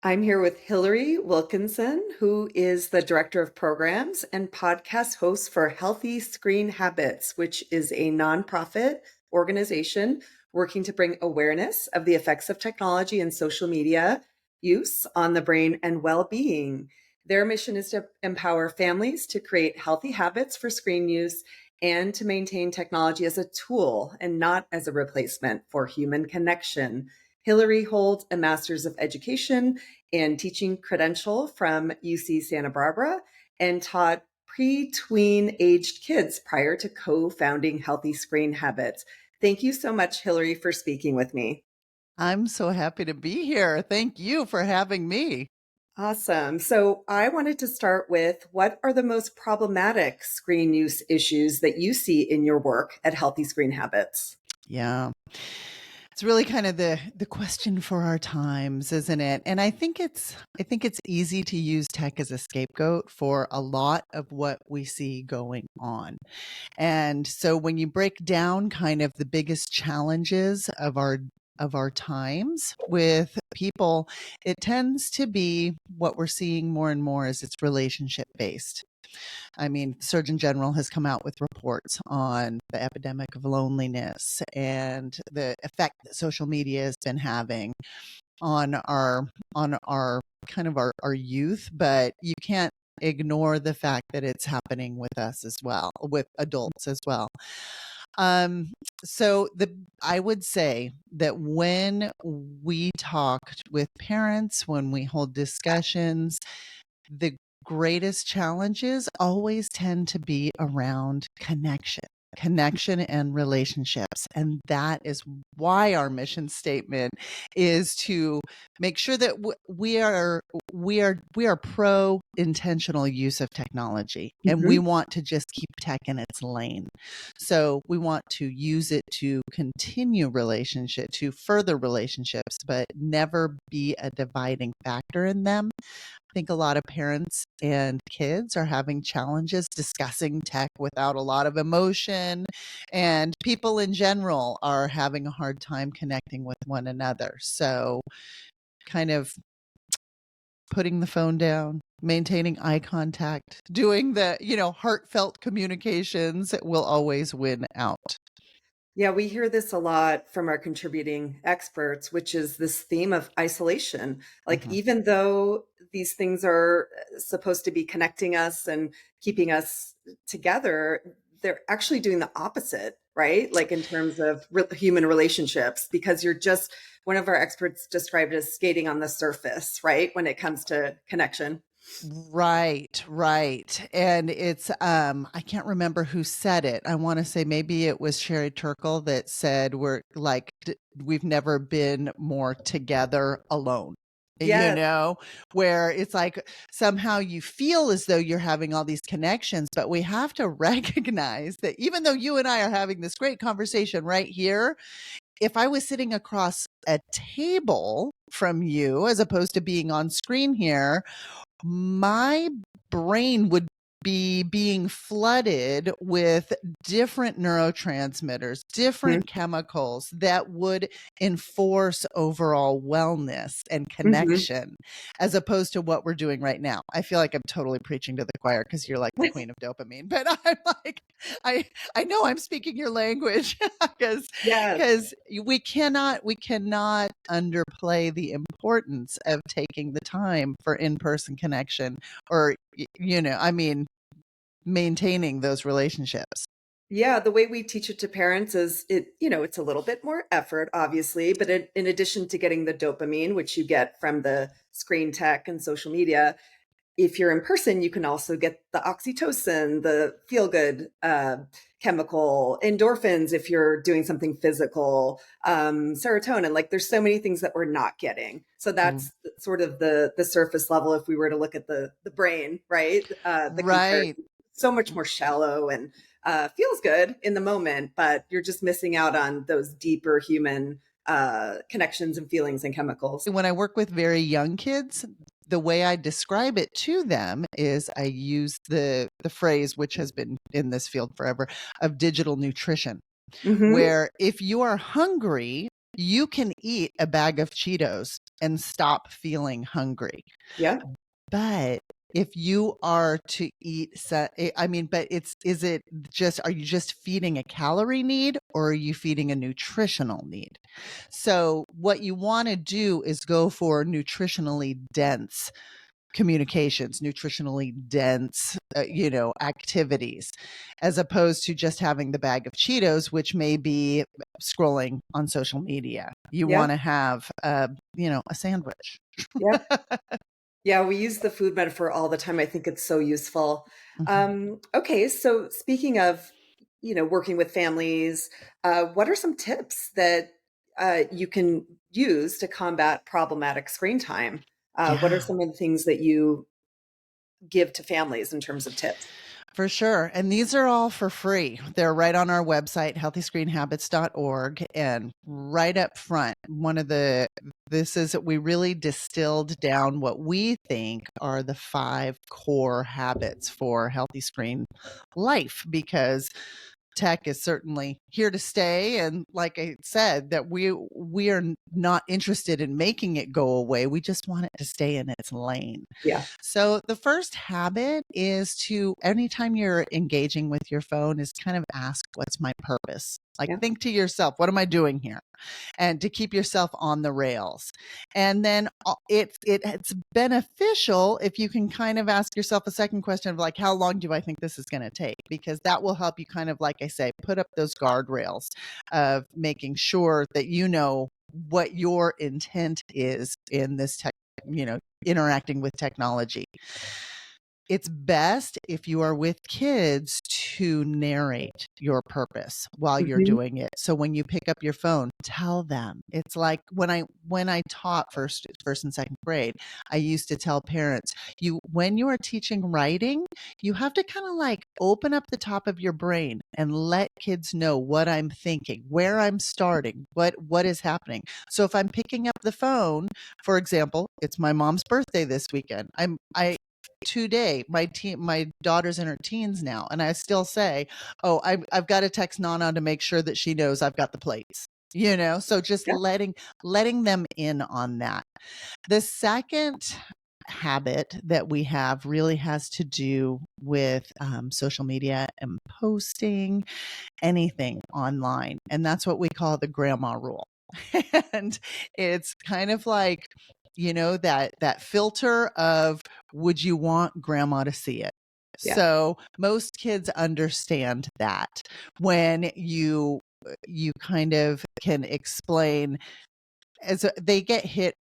I'm here with Hillary Wilkinson, who is the Director of Programs and podcast host for Healthy Screen Habits, which is a nonprofit organization working to bring awareness of the effects of technology and social media use on the brain and well-being. Their mission is to empower families to create healthy habits for screen use and to maintain technology as a tool and not as a replacement for human connection. Hillary holds a Master's of Education and teaching credential from UC Santa Barbara and taught pre-tween aged kids prior to co-founding Healthy Screen Habits. Thank you so much, Hillary, for speaking with me. I'm so happy to be here. Thank you for having me. Awesome. So I wanted to start with what are the most problematic screen use issues that you see in your work at Healthy Screen Habits? Yeah. It's really kind of the question for our times, isn't it? And I think it's easy to use tech as a scapegoat for a lot of what we see going on. And so when you break down kind of the biggest challenges of our times with people, it tends to be what we're seeing more and more is it's relationship based. I mean, Surgeon General has come out with reports on the epidemic of loneliness and the effect that social media has been having on our kind of our youth, but you can't ignore the fact that it's happening with us as well, with adults as well. Um, so I would say that when we talk with parents, when we hold discussions, the greatest challenges always tend to be around connection and relationships. And that is why our mission statement is to make sure that we are pro intentional use of technology, and we Mhm. want to just keep tech in its lane. So we want to use it to continue relationship, to further relationships, but never be a dividing factor in them. I think a lot of parents and kids are having challenges discussing tech without a lot of emotion, and people in general are having a hard time connecting with one another. So, kind of putting the phone down, maintaining eye contact, doing the heartfelt communications will always win out. Yeah, we hear this a lot from our contributing experts, which is this theme of isolation. Like, Mhm. even though these things are supposed to be connecting us and keeping us together, they're actually doing the opposite, right? Like, in terms of human relationships, because one of our experts described it as skating on the surface, right? When it comes to connection. Right, right. And it's I can't remember who said it. I want to say maybe it was Sherry Turkle that said we've never been more together alone. You Yes. know, where it's like somehow you feel as though you're having all these connections, but we have to recognize that even though you and I are having this great conversation right here, if I was sitting across a table from you as opposed to being on screen here, my brain would be being flooded with different neurotransmitters, different chemicals that would enforce overall wellness and Mhm. connection, as opposed to what we're doing right now. I feel like I'm totally preaching to the choir because you're like the queen of dopamine, but I'm like, I I know I'm speaking your language because Yes. we cannot underplay the importance of taking the time for in-person connection, or I mean, maintaining those relationships. Yeah, the way we teach it to parents is it's a little bit more effort, obviously, but in addition to getting the dopamine, which you get from the screen tech and social media, if you're in person, you can also get the oxytocin, the feel good chemical, endorphins if you're doing something physical, serotonin. Like, there's so many things that we're not getting. So R- that's sort of the surface level if we were to look at the brain, right? The Right. comparison, so much more shallow and feels good in the moment, but you're just missing out on those deeper human connections and feelings and chemicals. When I work with very young kids, the way I describe it to them is I use the phrase, which has been in this field forever, of digital nutrition, Hmm. where if you are hungry You can eat a bag of Cheetos and stop feeling hungry. Yeah. But if you are to eat, I mean, but is it just, are you just feeding a calorie need or are you feeding a nutritional need? So what you want to do is go for nutritionally dense communications, nutritionally dense, activities, as opposed to just having the bag of Cheetos, which may be scrolling on social media. You Yeah. want to have, a sandwich. Yep. Yeah, we use the food metaphor all the time. I think it's so useful. Mhm. Okay, so speaking of, working with families, what are some tips that you can use to combat problematic screen time? What are Yeah. some of the things that you give to families in terms of tips? For sure. And these are all for free. They're right on our website, healthyscreenhabits.org. And right up front, we really distilled down what we think are the 5 core habits for healthy screen life, because tech is certainly here to stay. And like I said, that we are not interested in making it go away. We just want it to stay in its lane. Yeah, So the first habit is to, anytime you're engaging with your phone, is kind of ask, what's my purpose? Like, yeah, think to yourself, what am I doing here? And to keep yourself on the rails. And then it's beneficial if you can kind of ask yourself a second question of like, how long do I think this is going to take? Because that will help you kind of, like I say, put up those guardrails of making sure that you know what your intent is in this tech, interacting with technology. It's best if you are with kids to narrate your purpose while you're hmm, doing it. So when you pick up your phone, tell them. It's like when I taught first and second grade, I used to tell parents, when you are teaching writing, you have to kind of like open up the top of your brain and let kids know what I'm thinking, where I'm starting, what is happening. So if I'm picking up the phone, for example, it's my mom's birthday this weekend. I today my daughter's in her teens now, and I still say, oh, I've got to text Nana to make sure that she knows I've got the plates, so just yeah, letting them in on that. The second habit that we have really has to do with social media and posting anything online, and that's what we call the grandma rule. And it's kind of like, that filter of, would you want grandma to see it? yeah, So most kids understand that when you kind of can explain, they get hit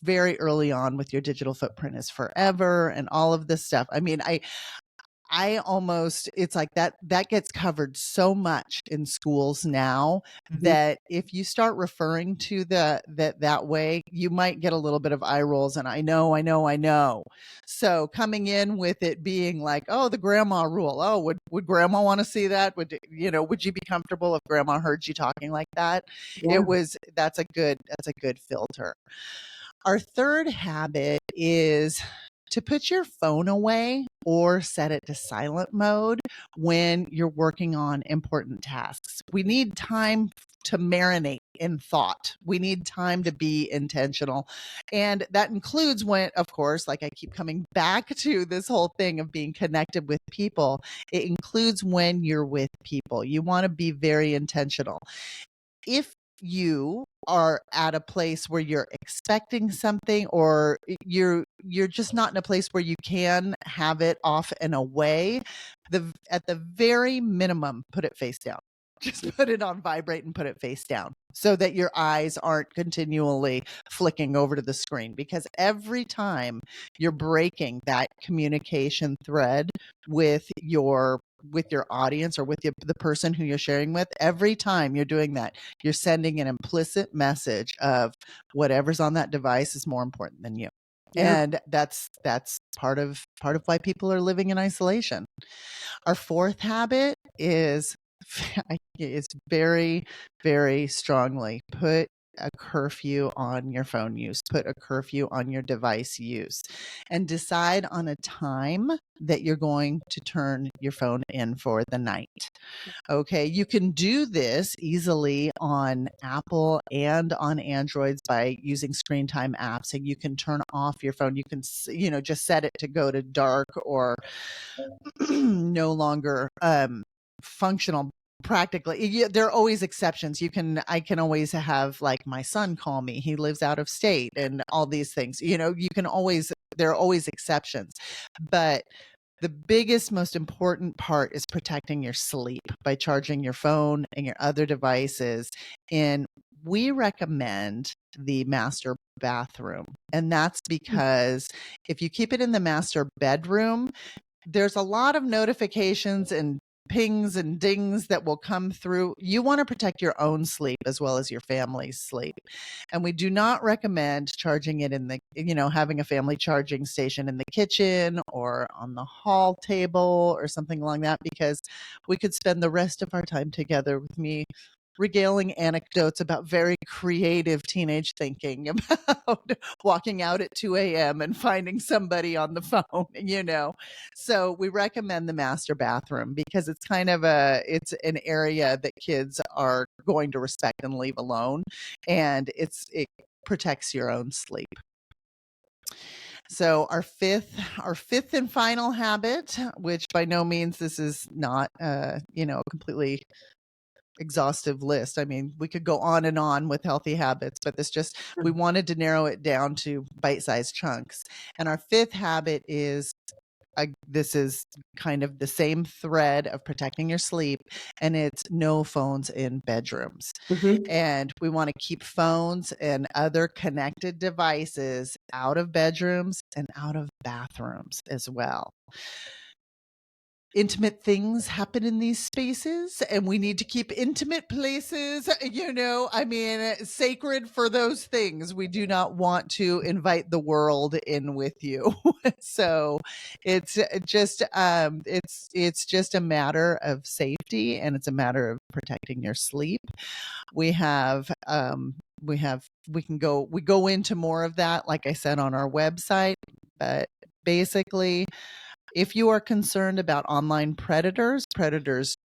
very early on with your digital footprint is forever and all of this stuff. I mean, I almost, it's like that gets covered so much in schools now hmm, that if you start referring to that way, you might get a little bit of eye rolls. And I know. So coming in with it being like, oh, the grandma rule. Oh, would grandma want to see that? Would you be comfortable if grandma heard you talking like that? yeah, That's a good filter. Our third habit is to put your phone away or set it to silent mode when you're working on important tasks. We need time to marinate in thought. We need time to be intentional. And that includes when, of course, like I keep coming back to this whole thing of being connected with people, it includes when you're with people. You want to be very intentional. If you are at a place where you're expecting something, or you're just not in a place where you can have it off and away, at the very minimum, put it face down. Just put it on vibrate and put it face down so that your eyes aren't continually flicking over to the screen, because every time you're breaking that communication thread with your audience or with the person who you're sharing with, every time you're doing that, you're sending an implicit message of whatever's on that device is more important than you. yeah, And that's part of why people are living in isolation. Our fourth habit is very, very strongly put a curfew on your phone use, put a curfew on your device use, and decide on a time that you're going to turn your phone in for the night. Okay, you can do this easily on Apple and on Androids by using screen time apps, and you can turn off your phone. You can, just set it to go to dark or no longer functional practically. There are always exceptions. I can always have like my son call me. He lives out of state and all these things. There are always exceptions. But the biggest, most important part is protecting your sleep by charging your phone and your other devices. And we recommend the master bathroom. And that's because if you keep it in the master bedroom, there's a lot of notifications and pings and dings that will come through. You want to protect your own sleep as well as your family's sleep. And we do not recommend charging it having a family charging station in the kitchen or on the hall table or something along that, because we could spend the rest of our time together with me regaling anecdotes about very creative teenage thinking about walking out at 2 a.m. and finding somebody on the phone. So we recommend the master bathroom because it's it's an area that kids are going to respect and leave alone, and it protects your own sleep. So our fifth and final habit, which by no means this is not a completely exhaustive list. I mean, we could go on and on with healthy habits, but we wanted to narrow it down to bite-sized chunks. And our fifth habit is this is kind of the same thread of protecting your sleep, and it's no phones in bedrooms. And we want to keep phones and other connected devices out of bedrooms and out of bathrooms as well. Intimate things happen in these spaces, and we need to keep intimate places, sacred for those things. We do not want to invite the world in with you. So it's just a matter of safety, and it's a matter of protecting your sleep. We go into more of that, like I said, on our website, but basically, if you are concerned about online predators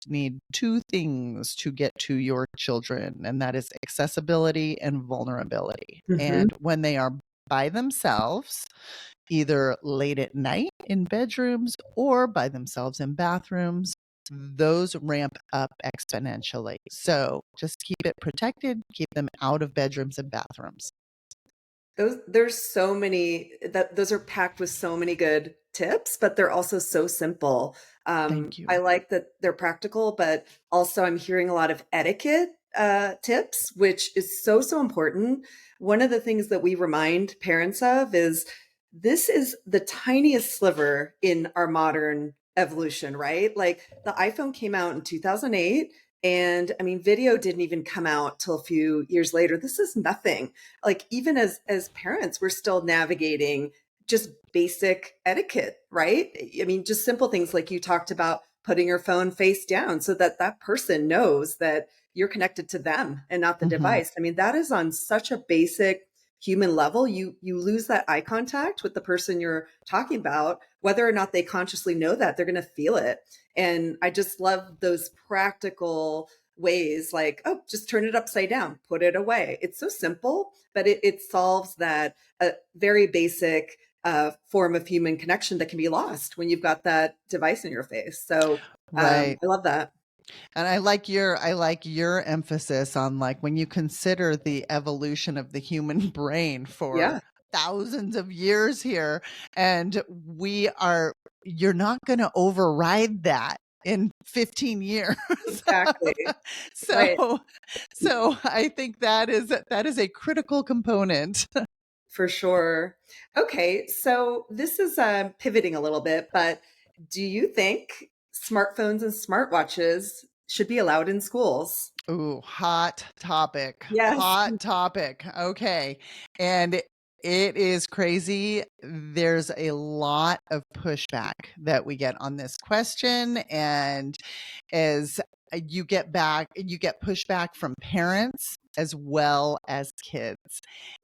need two things to get to your children, and that is accessibility and vulnerability. And when they are by themselves, either late at night in bedrooms or by themselves in bathrooms, those ramp up exponentially. So just keep it protected, keep them out of bedrooms and bathrooms. There's so many those are packed with so many good tips, but they're also so simple. Thank you. I like that they're practical, but also I'm hearing a lot of etiquette tips, which is so, so important. One of the things that we remind parents of is this is the tiniest sliver in our modern evolution, right? Like the iPhone came out in 2008. And I mean, video didn't even come out till a few years later. This is nothing. Like even as parents, we're still navigating just basic etiquette, right? I mean, just simple things like you talked about putting your phone face down so that that person knows that you're connected to them and not the device. I mean, that is on such a basic human level. You lose that eye contact with the person you're talking about, whether or not they consciously know that, they're going to feel it. And I just love those practical ways, like, oh, just turn it upside down, put it away. It's so simple, but it solves that very basic form of human connection that can be lost when you've got that device in your face. So Right. I love that. And I like your emphasis on, like, when you consider the evolution of the human brain for Yeah, thousands of years here, and you're not going to override that in 15 years. exactly. Right. so so I think that is a critical component. For sure. Okay, so this is pivoting a little bit, but do you think smartphones and smartwatches should be allowed in schools? Ooh, hot topic. Yes. Hot topic. Okay. And it is crazy. There's a lot of pushback that we get on this question. And as you get pushback from parents as well as kids.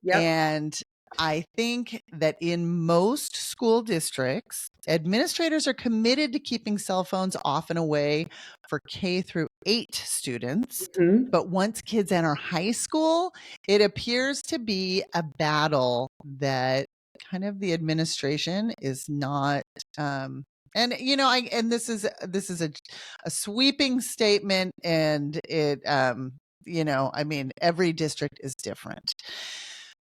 Yep. And I think that in most school districts, administrators are committed to keeping cell phones off and away for K through 8 students. Mhm. But once kids enter high school, it appears to be a battle that kind of the administration is not and this is a sweeping statement, and it I mean, every district is different,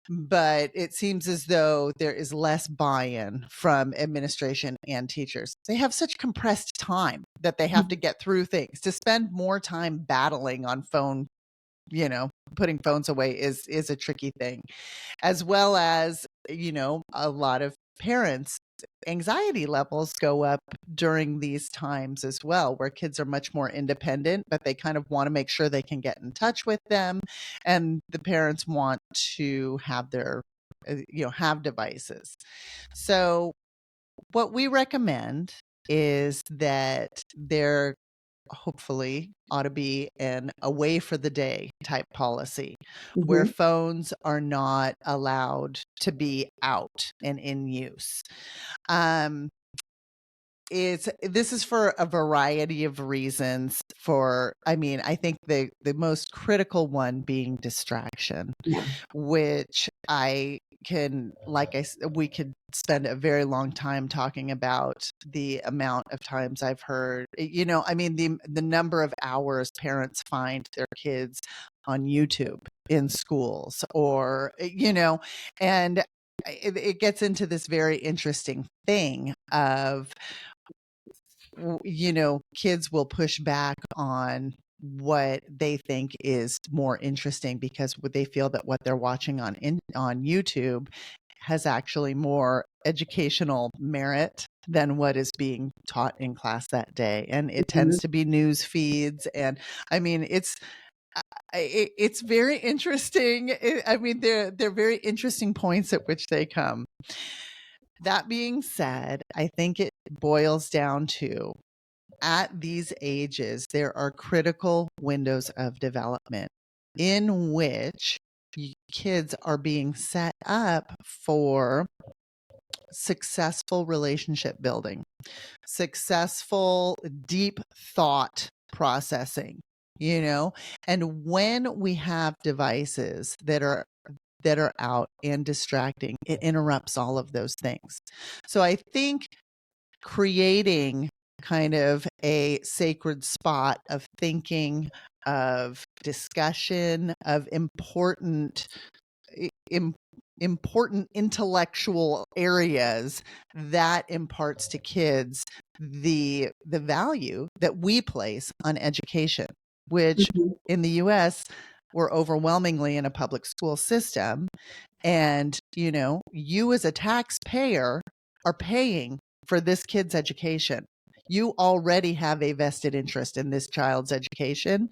but it seems as though there is less buy-in from administration and teachers. They have such compressed time that they have to get through things. To spend more time battling on putting phones away is a tricky thing, as well as a lot of parents anxiety levels go up during these times as well, where kids are much more independent, but they kind of want to make sure they can get in touch with them, and the parents want to have their have devices. So what we recommend is that there hopefully ought to be an away for the day type policy where Mhm. phones are not allowed to be out and in use. Um, this is for a variety of reasons. I think the most critical one being distraction, Yeah. which we could spend a very long time talking about the amount of times I've heard, I mean, the number of hours parents find their kids on YouTube in schools, or, and it gets into this very interesting thing of, kids will push back on what they think is more interesting because they feel that what they're watching on YouTube has actually more educational merit than what is being taught in class that day, and it Mhm. tends to be news feeds. And I mean, it's very interesting. I mean, they're very interesting points at which they come. That being said, I think it boils down to, at these ages, there are critical windows of development in which kids are being set up for successful relationship building, successful deep thought processing, and when we have devices that are out and distracting, it interrupts all of those things. So I think creating kind of a sacred spot of thinking, of discussion, of im- important intellectual areas that imparts to kids the value that we place on education, which Mhm. in the US we're overwhelmingly in a public school system. And, you as a taxpayer are paying for this kid's education. You already have a vested interest in this child's education.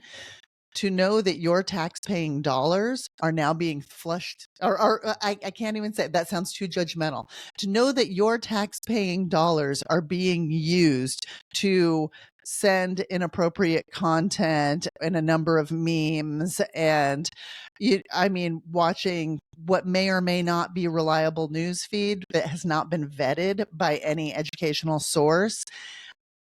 To know that your tax-paying dollars are now being flushed, or I can't even say, that sounds too judgmental. To know that your tax-paying dollars are being used to send inappropriate content and a number of memes, and watching what may or may not be reliable news feed that has not been vetted by any educational source.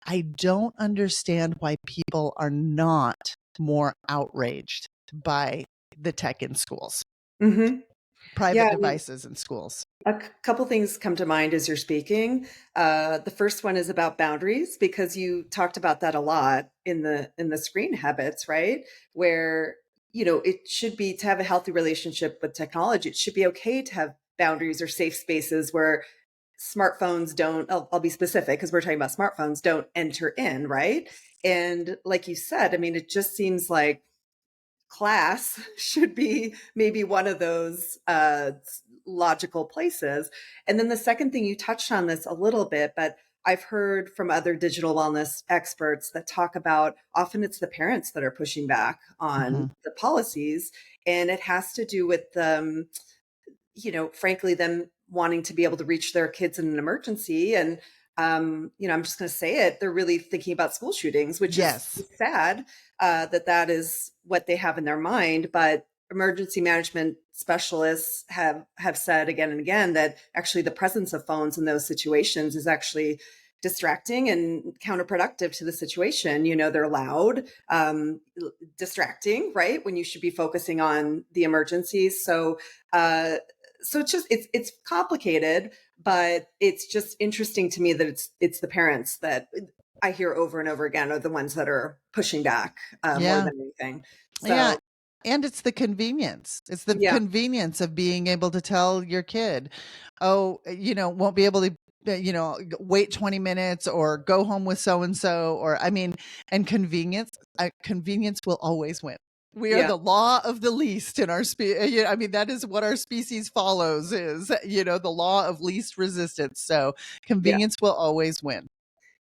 I don't understand why people are not more outraged by the tech in schools, Mhm. private Yeah, I mean, devices in schools. couple things come to mind as you're speaking. The first one is about boundaries, because you talked about that a lot in the screen habits, right? Where, it should be, to have a healthy relationship with technology, it should be okay to have boundaries or safe spaces where smartphones don't, I'll be specific because we're talking about smartphones, don't enter in, right? And like you said, I mean, it just seems like class should be maybe one of those logical places. And then the second thing, you touched on this a little bit, but I've heard from other digital wellness experts that talk about, often it's the parents that are pushing back on Mm-hmm. the policies. And it has to do with frankly, them wanting to be able to reach their kids in an emergency. And I'm just going to say it, they're really thinking about school shootings, which is Yes. sad that is what they have in their mind. But emergency management specialists have said again and again that actually the presence of phones in those situations is actually distracting and counterproductive to the situation. They're loud, distracting, right? When you should be focusing on the emergencies. Uh, so it's complicated, but it's just interesting to me that it's the parents that I hear over and over again are the ones that are pushing back more Yeah. than anything. Yeah. So And it's the convenience. It's the yeah, convenience of being able to tell your kid, oh, won't be able to, wait 20 minutes or go home with so and so. Or, I mean, and convenience will always win. We are yeah, the law of the least in our species. I mean, that is what our species follows is, the law of least resistance. So yeah. convenience will always win.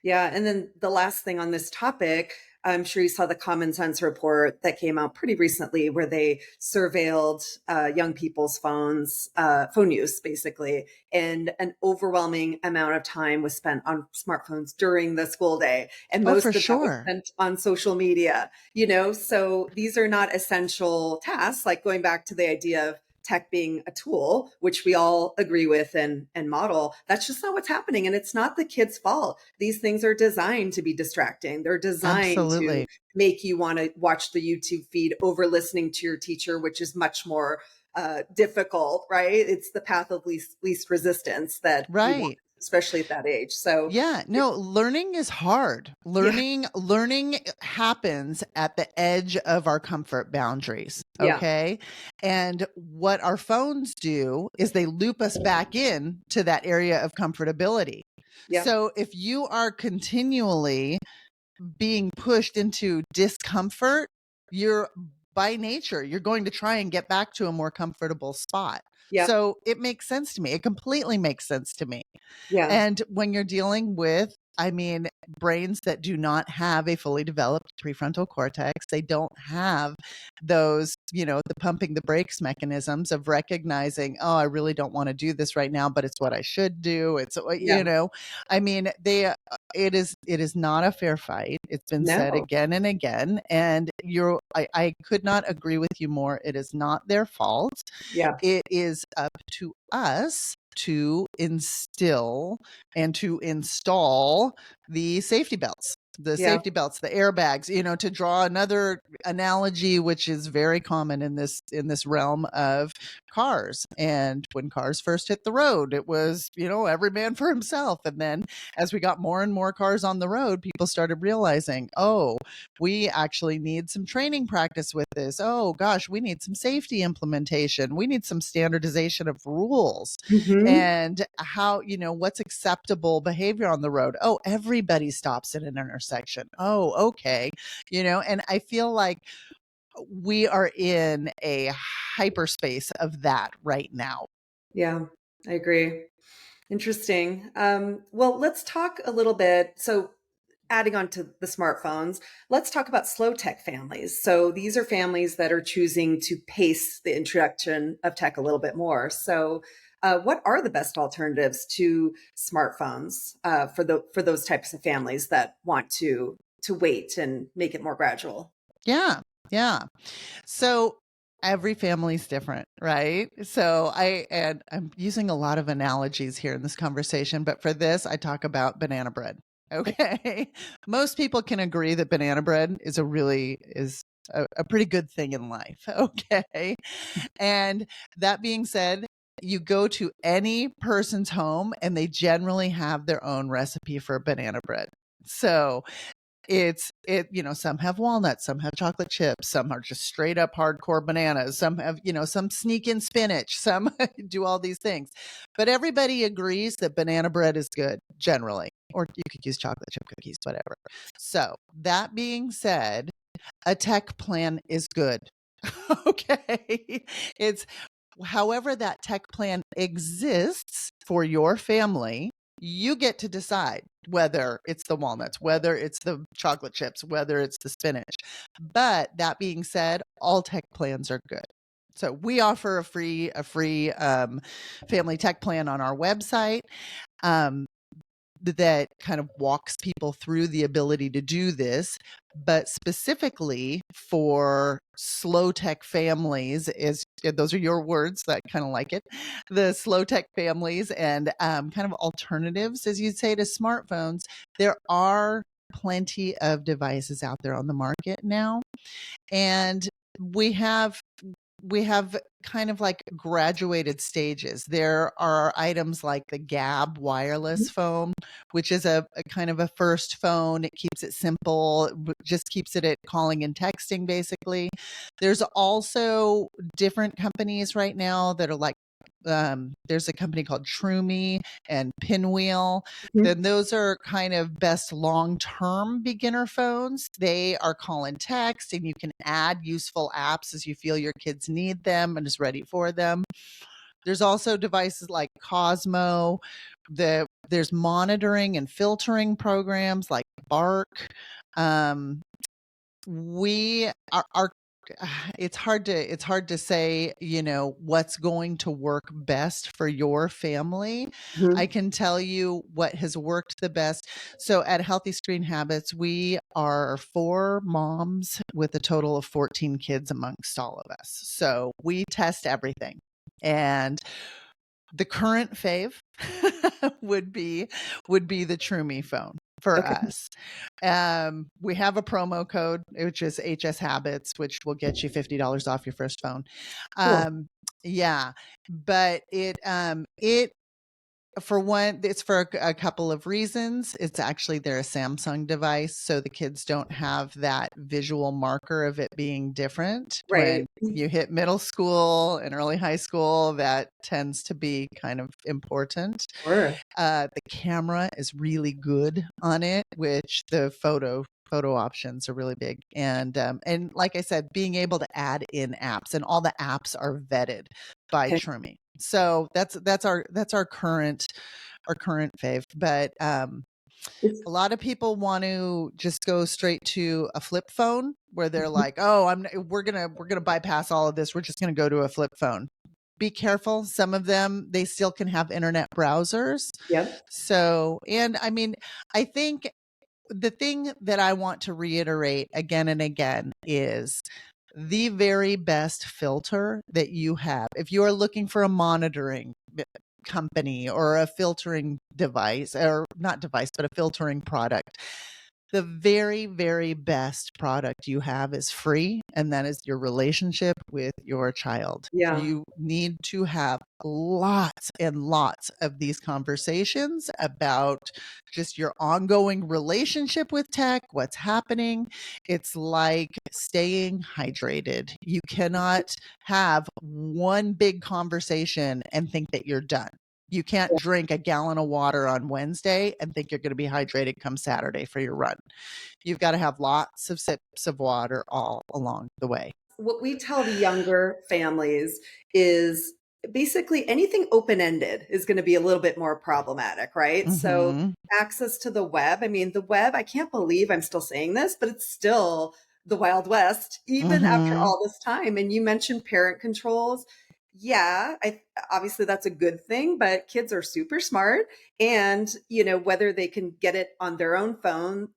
Yeah. And then the last thing on this topic, I'm sure you saw the Common Sense report that came out pretty recently where they surveilled young people's phone use, basically. And an overwhelming amount of time was spent on smartphones during the school day. And Oh, for most of that was sure. spent on social media. So these are not essential tasks, like going back to the idea of tech being a tool, which we all agree with and model. That's just not what's happening. And it's not the kid's fault. These things are designed to be distracting. They're designed to Absolutely. make you want to watch the YouTube feed over listening to your teacher, which is much more difficult, right? It's the path of least resistance that you want, Right. especially at that age. So Yeah, no, learning is hard. yeah, Learning happens at the edge of our comfort boundaries, yeah, okay? And what our phones do is they loop us back in to that area of comfortability. yeah, So if you are continually being pushed into discomfort, you're by nature, you're going to try and get back to a more comfortable spot. yeah, So it makes sense to me. It completely makes sense to me. yeah, And when you're dealing with, I mean, brains that do not have a fully developed prefrontal cortex, they don't have those, the pumping the brakes mechanisms of recognizing, oh, I really don't want to do this right now, but it's what I should do. yeah. I mean, it is not a fair fight. It's been said No, again and again. And I could not agree with you more. It is not their fault. yeah, It is up to us to instill and to install the safety belts, yeah, the airbags, to draw another analogy, which is very common in this realm of cars. And when cars first hit the road, it was, every man for himself. And then as we got more and more cars on the road, people started realizing, oh, we actually need some training practice with this. Oh gosh, we need some safety implementation. We need some standardization of rules hmm, and what's acceptable behavior on the road. Oh, everybody stops at an intersection. Oh, okay. And I feel like we are in a hyperspace of that right now. yeah. I agree. Interesting. Well, let's talk a little bit. So, adding on to the smartphones, let's talk about slow tech families. So, these are families that are choosing to pace the introduction of tech a little bit more. So, what are the best alternatives to smartphones for those types of families that want to wait and make it more gradual? Yeah. Yeah. So every family's different, right? I'm using a lot of analogies here in this conversation, but for this, I talk about banana bread. Okay. Most people can agree that banana bread is a pretty good thing in life. Okay. And that being said, you go to any person's home and they generally have their own recipe for banana bread. So some have walnuts, some have chocolate chips, some are just straight up hardcore bananas, some have, some sneak in spinach, some do all these things. But everybody agrees that banana bread is good generally, or you could use chocolate chip cookies, whatever. So that being said, a tech plan is good. Okay. It's however that tech plan exists for your family, you get to decide whether it's the walnuts, whether it's the chocolate chips, whether it's the spinach. But that being said, all tech plans are good. So we offer a free family tech plan on our website. Um, that kind of walks people through the ability to do this, but specifically for slow tech families is those are your words. I kind of like it. The slow tech families and kind of alternatives, as you'd say, to smartphones. There are plenty of devices out there on the market now, and we have kind of like graduated stages. There are items like the Gab wireless phone, which is a kind of a first phone. It keeps it simple, just keeps it at calling and texting, basically. There's also different companies right now that are like, there's a company called TrueMe and Pinwheel. Mhm. Then those are kind of best long-term beginner phones. They are call and text, and you can add useful apps as you feel your kids need them and is ready for them. There's also devices like Cosmo. There's monitoring and filtering programs like Bark. Um, we are it's hard to say, what's going to work best for your family. I Mhm. can tell you what has worked the best. So at Healthy Screen Habits, we are 4 moms with a total of 14 kids amongst all of us. So we test everything. And the current fave would be the TrueMe phone for Okay, us. We have a promo code, which is HS Habits, which will get you $50 off your first phone. cool. Yeah, but it for one, it's for a couple of reasons. It's actually they're a Samsung device, so the kids don't have that visual marker of it being different. Right. When you hit middle school and early high school, that tends to be kind of important. Sure. The camera is really good on it, which the photo options are really big. And like I said, being able to add in apps, and all the apps are vetted by Okay. TrueMe. So that's our current fave. But It's a lot of people want to just go straight to a flip phone, where they're Mhm. like, "Oh, we're gonna bypass all of this. We're just gonna go to a flip phone." Be careful. Some of them, they still can have internet browsers. Yep. So, and I mean, I think the thing that I want to reiterate again and again is the very best filter that you have. If you are looking for a monitoring company or a filtering device, or not device, but a filtering product, the very, very best product you have is free, and that is your relationship with your child. Yeah. You need to have lots and lots of these conversations about just your ongoing relationship with tech, what's happening. It's like staying hydrated. You cannot have one big conversation and think that you're done. You can't drink a gallon of water on Wednesday and think you're going to be hydrated come Saturday for your run. You've got to have lots of sips of water all along the way. What we tell the younger families is basically anything open-ended is going to be a little bit more problematic, right? So Mm-hmm. access to the web, I mean, the web, I can't believe I'm still saying this, but it's still the Wild West, even after Mm-hmm. all this time. And you mentioned parent controls. Yeah, obviously that's a good thing, but kids are super smart. And, whether they can get it on their own phone,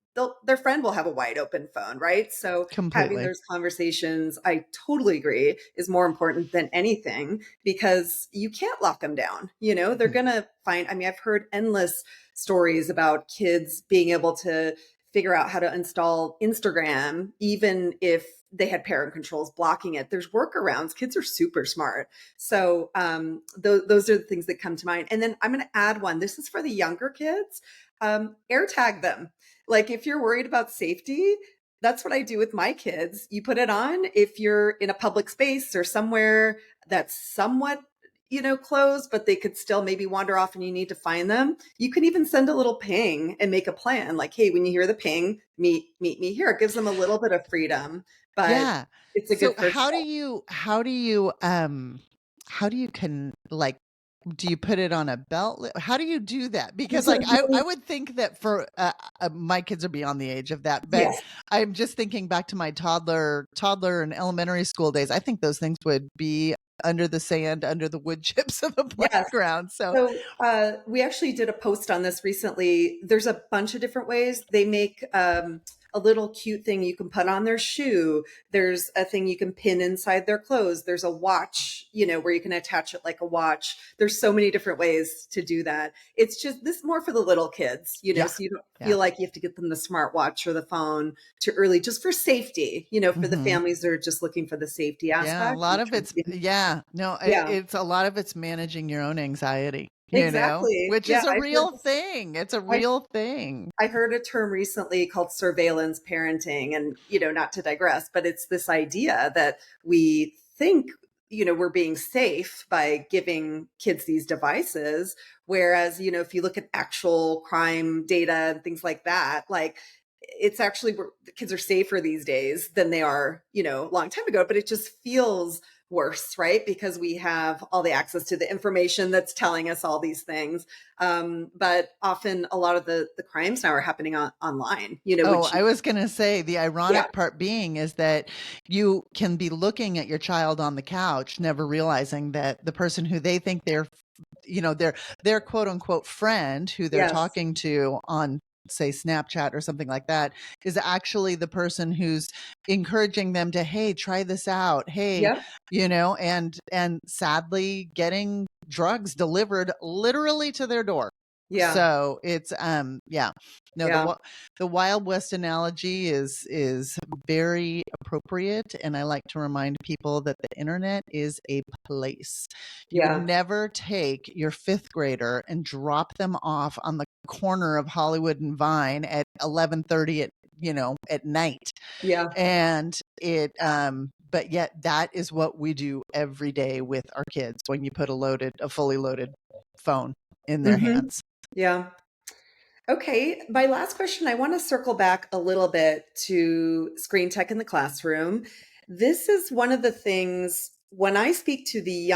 their friend will have a wide open phone, right? So having Completely. those conversations, I totally agree, is more important than anything because you can't lock them down. They're going to find, I mean, I've heard endless stories about kids being able to figure out how to install Instagram, even if they had parent controls blocking it. There's workarounds. Kids are super smart. So those are the things that come to mind. And then I'm going to add one. This is for the younger kids. AirTag them. Like if you're worried about safety, that's what I do with my kids. You put it on if you're in a public space or somewhere that's somewhat, closed, but they could still maybe wander off and you need to find them. You can even send a little ping and make a plan like, hey, when you hear the ping, meet me here. It gives them a little bit of freedom, but Yeah. it's a So good first step. how do you can like do you put it on a belt? How do you do that? Because These are like I really, would think that for my kids are beyond the age of that, but yes. I'm just thinking back to my toddler and elementary school days. I think those things would be under the sand, under the wood chips of the Yes. playground. So, So we actually did a post on this recently. There's a bunch of different ways they make a little cute thing you can put on their shoe. There's a thing you can pin inside their clothes. There's a watch, where you can attach it like a watch. There's so many different ways to do that. It's just this more for the little kids, yeah, so you don't yeah. feel like you have to get them the smartwatch or the phone too early, just for safety, for the Hmm. families that are just looking for the safety Yeah, a aspect. lot of it's, yeah, no, Yeah, it's a lot of it's managing your own anxiety, exactly. which Yeah, is a real thing. It's a I real thing. I heard a term recently called surveillance parenting, and not to digress, but it's this idea that we think we're being safe by giving kids these devices, whereas if you look at actual crime data and things like that, like it's actually the kids are safer these days than they are a long time ago, but it just feels worse, right? Because we have all the access to the information that's telling us all these things. But often a lot of the crimes now are happening online, Oh, which, I was going to say the yeah, ironic part being is that you can be looking at your child on the couch, never realizing that the person who they think their quote unquote friend who they're yes, talking to on, say, Snapchat or something like that, is actually the person who's encouraging them to, hey, try this out. Hey, yep, and sadly getting drugs delivered literally to their door. yeah, So it's yeah. No, yeah, the Wild West analogy is very appropriate, and I like to remind people that the internet is a place. You would yeah, never take your 5th grader and drop them off on the corner of Hollywood and Vine at 11:30 at night. yeah. And but yet that is what we do every day with our kids when you put a fully loaded phone in their Hmm. hands. Yeah. Okay, my last question, I want to circle back a little bit to screen tech in the classroom. This is one of the things when I speak to the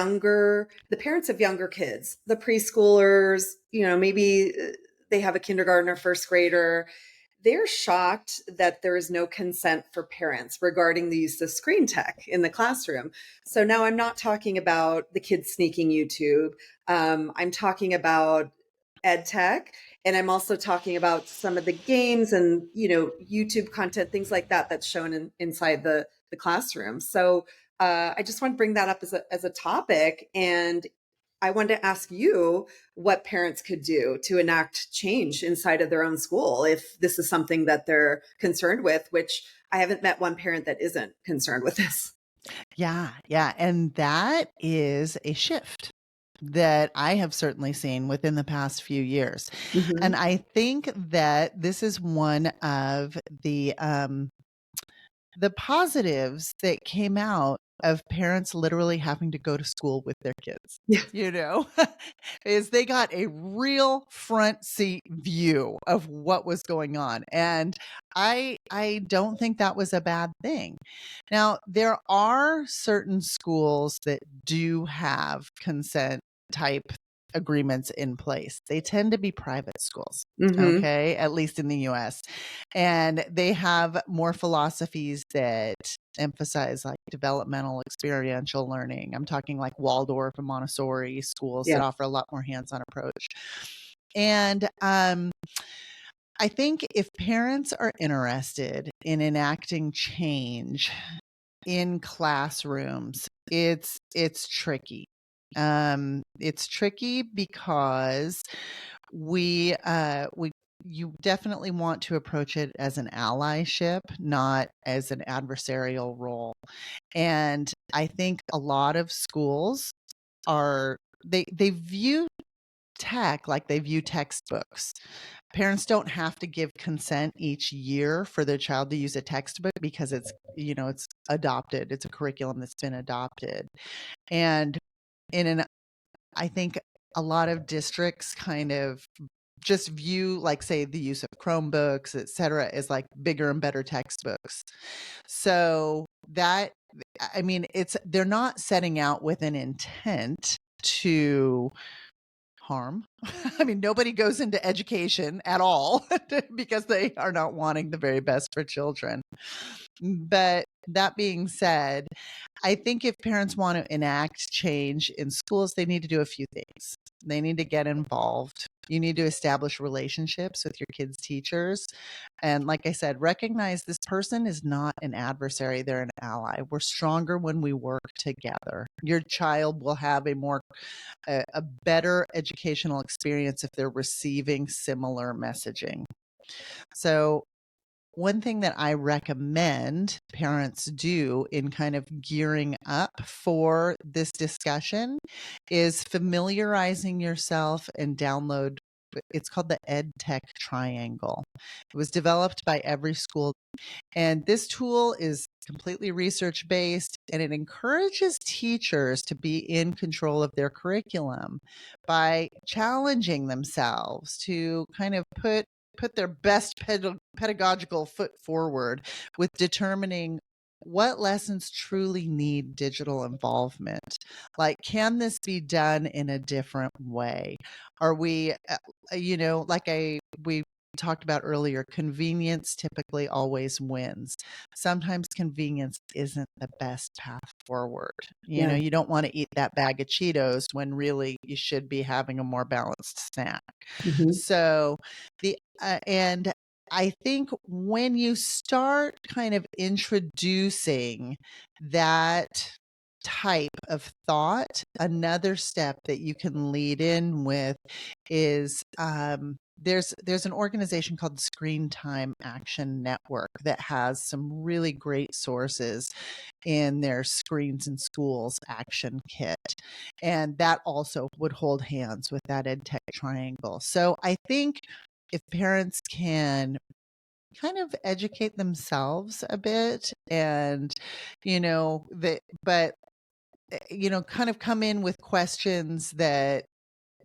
parents of younger kids, the preschoolers, maybe they have a kindergartner, first grader, they're shocked that there is no consent for parents regarding the use of screen tech in the classroom. So now I'm not talking about the kids sneaking YouTube. I'm talking about ed tech, and I'm also talking about some of the games and YouTube content, things like that that's shown inside the classroom. So I just want to bring that up as a topic, and I wanted to ask you what parents could do to enact change inside of their own school if this is something that they're concerned with, which I haven't met one parent that isn't concerned with this. Yeah, yeah, and that is a shift that I have certainly seen within the past few years. And Hmm. I think that this is one of the positives that came out of parents literally having to go to school with their kids, Yeah. you know, is they got a real front seat view of what was going on. And I don't think that was a bad thing. Now, there are certain schools that do have consent type agreements in place. They tend to be private schools. Hmm. Okay, at least in the US. And they have more philosophies that emphasize like developmental experiential learning. I'm talking like Waldorf and Montessori schools that Yeah. offer a lot more hands-on approach. And I think if parents are interested in enacting change in classrooms, it's tricky. It's tricky because we you definitely want to approach it as an allyship, not as an adversarial role. And I think a lot of schools are they view tech like they view textbooks. Parents don't have to give consent each year for their child to use a textbook because it's adopted. It's a curriculum that's been adopted. And in an I think a lot of districts kind of just view, like, say, the use of Chromebooks, et cetera, as like bigger and better textbooks. So that, I mean, they're not setting out with an intent to harm. I mean, nobody goes into education at all because they are not wanting the very best for children. But that being said, I think if parents want to enact change in schools, they need to do a few things. They need to get involved. You need to establish relationships with your kids' teachers. And like I said, recognize this person is not an adversary, they're an ally. We're stronger when we work together. Your child will have a better educational experience if they're receiving similar messaging. So one thing that I recommend parents do in kind of gearing up for this discussion is familiarizing yourself and download. It's called the EdTech Triangle. It was developed by every school. And this tool is completely research based, and it encourages teachers to be in control of their curriculum by challenging themselves to kind of put their best pedagogical foot forward with determining what lessons truly need digital involvement. Like, can this be done in a different way? Are we, we talked about earlier, convenience typically always wins. Sometimes convenience isn't the best path forward. Yeah. You don't want to eat that bag of Cheetos when really you should be having a more balanced snack. Mhm. So and I think when you start kind of introducing that type of thought, another step that you can lead in with is there's an organization called Screen Time Action Network that has some really great sources in their Screens in Schools action kit. And that also would hold hands with that EdTech triangle. So I think if parents can kind of educate themselves a bit and, kind of come in with questions that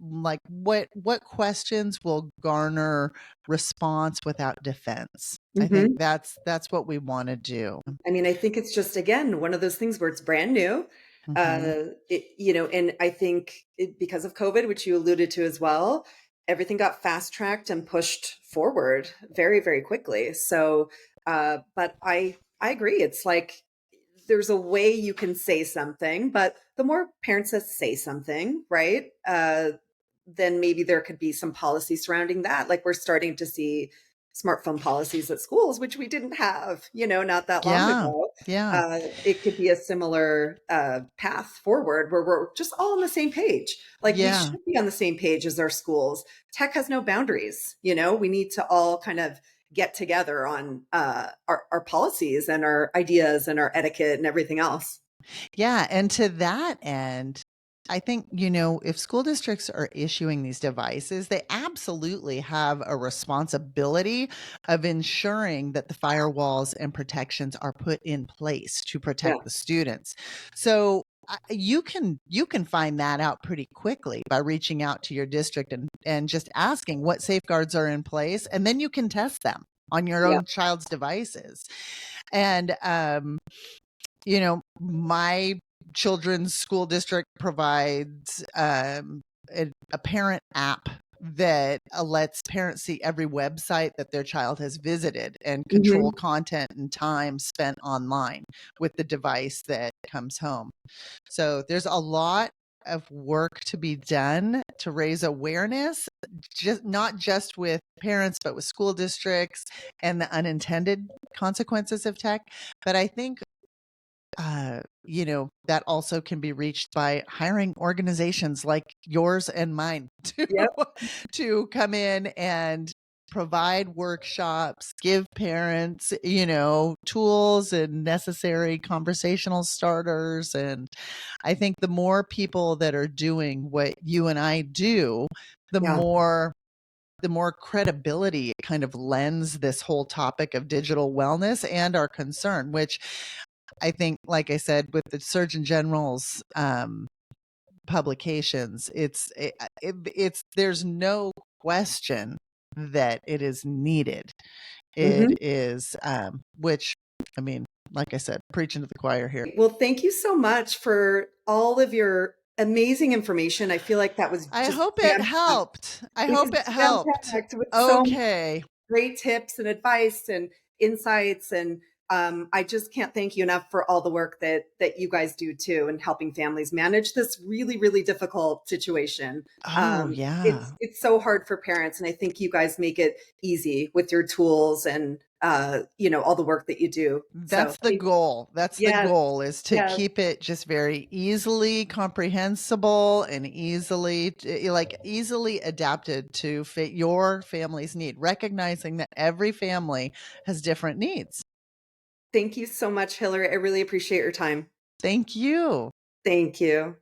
like what questions will garner response without defense. I think Mhm. that's what we want to do. I mean, I think it's just, again, one of those things where it's brand new. Hmm. And I think because of COVID, which you alluded to as well, everything got fast tracked and pushed forward very, very quickly. So, but I agree. It's like there's a way you can say something, but the more parents that say something, right, then maybe there could be some policy surrounding that. Like we're starting to see smartphone policies at schools, which we didn't have, not that long Yeah. ago. Yeah. It could be a similar path forward where we're just all on the same page. Like we Yeah. should be on the same page as our schools. Tech has no boundaries. We need to all kind of get together on our policies and our ideas and our etiquette and everything else. Yeah. And to that end, I think, if school districts are issuing these devices, they absolutely have a responsibility of ensuring that the firewalls and protections are put in place to Yeah. protect the students. So you can find that out pretty quickly by reaching out to your district and just asking what safeguards are in place, and then you can test them on your Yeah. own child's devices. And my children's school district provides a parent app that lets parents see every website that their child has visited and control Hmm. content and time spent online with the device that comes home. So there's a lot of work to be done to raise awareness, not just with parents, but with school districts and the unintended consequences of tech. But I think that also can be reached by hiring organizations like yours and mine to Yep. to come in and provide workshops, give parents, tools and necessary conversational starters. And I think the more people that are doing what you and I do, the Yeah. more the more credibility it kind of lends this whole topic of digital wellness and our concern, which I think, like I said, with the Surgeon General's publications, it's there's no question that it is needed. It Hmm. is, which I mean, like I said, preaching to the choir here. Well, thank you so much for all of your amazing information. I feel like that was I just hope it jam packed. helped. I It hope was it jam helped. packed with so many Okay. great tips and advice and insights. And I just can't thank you enough for all the work that you guys do too, in helping families manage this really, really difficult situation. Oh, yeah. It's so hard for parents, and I think you guys make it easy with your tools and all the work that you do. So That's the goal. That's the yes, goal, is to yes. keep it just very easily comprehensible and easily adapted to fit your family's need, recognizing that every family has different needs. Thank you so much, Hillary. I really appreciate your time. Thank you. Thank you.